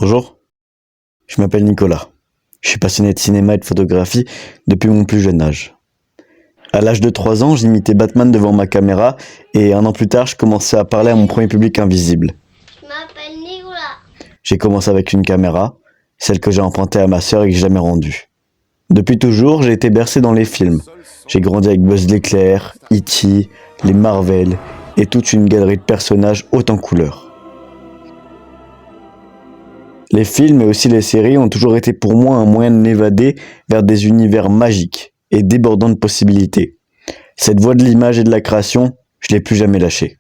Bonjour, je m'appelle Nicolas. Je suis passionné de cinéma et de photographie depuis mon plus jeune âge. À l'âge de 3 ans, j'imitais Batman devant ma caméra et 1 an plus tard, je commençais à parler à mon premier public invisible. Je m'appelle Nicolas. J'ai commencé avec une caméra, celle que j'ai empruntée à ma sœur et que j'ai jamais rendue. Depuis toujours, j'ai été bercé dans les films. J'ai grandi avec Buzz l'éclair, E.T., les Marvel et toute une galerie de personnages haute en couleurs. Les films et aussi les séries ont toujours été pour moi un moyen de m'évader vers des univers magiques et débordants de possibilités. Cette voie de l'image et de la création, je l'ai plus jamais lâchée.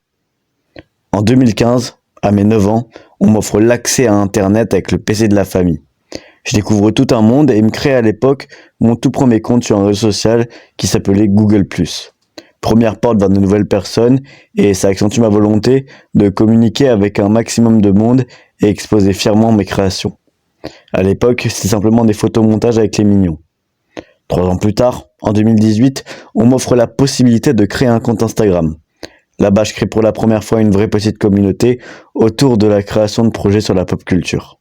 En 2015, à mes 9 ans, on m'offre l'accès à Internet avec le PC de la famille. Je découvre tout un monde et me crée à l'époque mon tout premier compte sur un réseau social qui s'appelait Google+. Première porte vers de nouvelles personnes et ça accentue ma volonté de communiquer avec un maximum de monde et exposer fièrement mes créations. À l'époque, c'était simplement des photomontages avec les mignons. 3 ans plus tard, en 2018, on m'offre la possibilité de créer un compte Instagram. Là-bas, je crée pour la première fois une vraie petite communauté autour de la création de projets sur la pop culture.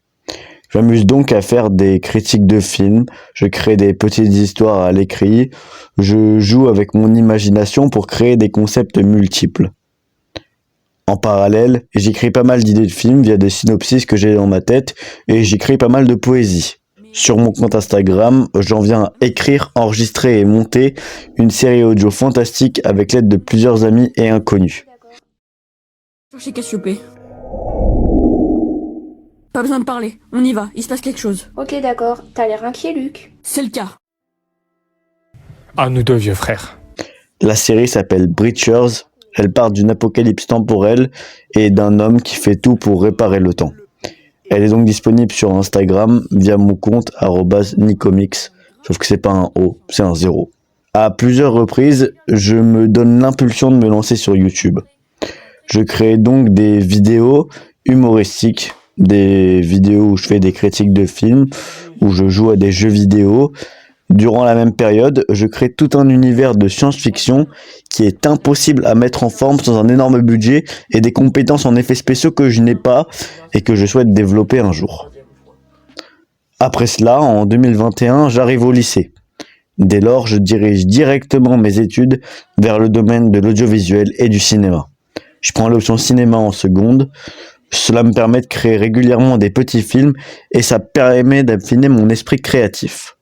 Je m'amuse donc à faire des critiques de films, je crée des petites histoires à l'écrit, je joue avec mon imagination pour créer des concepts multiples. En parallèle, j'écris pas mal d'idées de films via des synopsis que j'ai dans ma tête et j'écris pas mal de poésie. Sur mon compte Instagram, j'en viens à écrire, enregistrer et monter une série audio fantastique avec l'aide de plusieurs amis et inconnus. Chez Cassiopée. Pas besoin de parler, on y va, il se passe quelque chose. Ok, d'accord. T'as l'air inquiet, Luc. C'est le cas. Ah, nous deux vieux frères. La série s'appelle Breachers, elle part d'une apocalypse temporelle et d'un homme qui fait tout pour réparer le temps. Elle est donc disponible sur Instagram via mon compte @nicomix, sauf que c'est pas un O, c'est un 0. À plusieurs reprises, je me donne l'impulsion de me lancer sur YouTube. Je crée donc des vidéos humoristiques, des vidéos où je fais des critiques de films, où je joue à des jeux vidéo. Durant la même période, je crée tout un univers de science-fiction qui est impossible à mettre en forme sans un énorme budget et des compétences en effets spéciaux que je n'ai pas et que je souhaite développer un jour. Après cela, en 2021, j'arrive au lycée. Dès lors, je dirige directement mes études vers le domaine de l'audiovisuel et du cinéma. Je prends l'option cinéma en seconde. Cela me permet de créer régulièrement des petits films et ça permet d'affiner mon esprit créatif.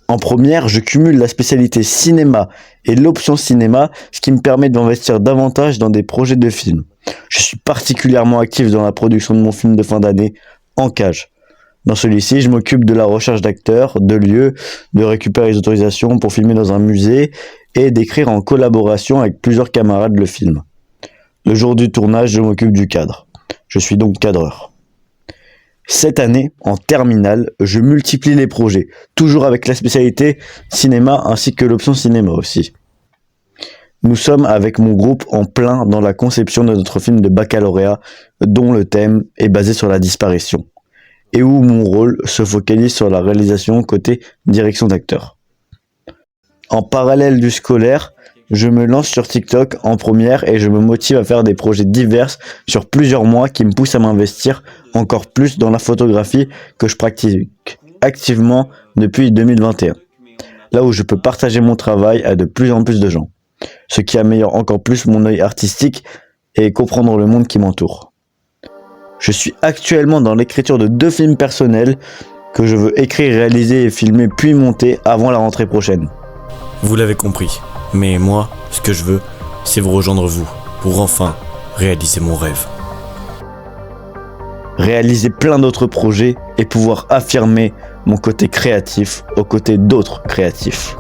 En première, je cumule la spécialité cinéma et l'option cinéma, ce qui me permet d'investir davantage dans des projets de films. Je suis particulièrement actif dans la production de mon film de fin d'année, En cage. Dans celui-ci, je m'occupe de la recherche d'acteurs, de lieux, de récupérer les autorisations pour filmer dans un musée et d'écrire en collaboration avec plusieurs camarades le film. Le jour du tournage, je m'occupe du cadre. Je suis donc cadreur. Cette année, en terminale, je multiplie les projets, toujours avec la spécialité cinéma ainsi que l'option cinéma aussi. Nous sommes avec mon groupe en plein dans la conception de notre film de baccalauréat, dont le thème est basé sur la disparition, et où mon rôle se focalise sur la réalisation côté direction d'acteur. En parallèle du scolaire, je me lance sur TikTok en première et je me motive à faire des projets divers sur plusieurs mois qui me poussent à m'investir encore plus dans la photographie que je pratique activement depuis 2021. Là où je peux partager mon travail à de plus en plus de gens. Ce qui améliore encore plus mon œil artistique et comprendre le monde qui m'entoure. Je suis actuellement dans l'écriture de 2 films personnels que je veux écrire, réaliser et filmer puis monter avant la rentrée prochaine. Vous l'avez compris, mais moi, ce que je veux, c'est vous rejoindre vous, pour enfin réaliser mon rêve. Réaliser plein d'autres projets et pouvoir affirmer mon côté créatif aux côtés d'autres créatifs.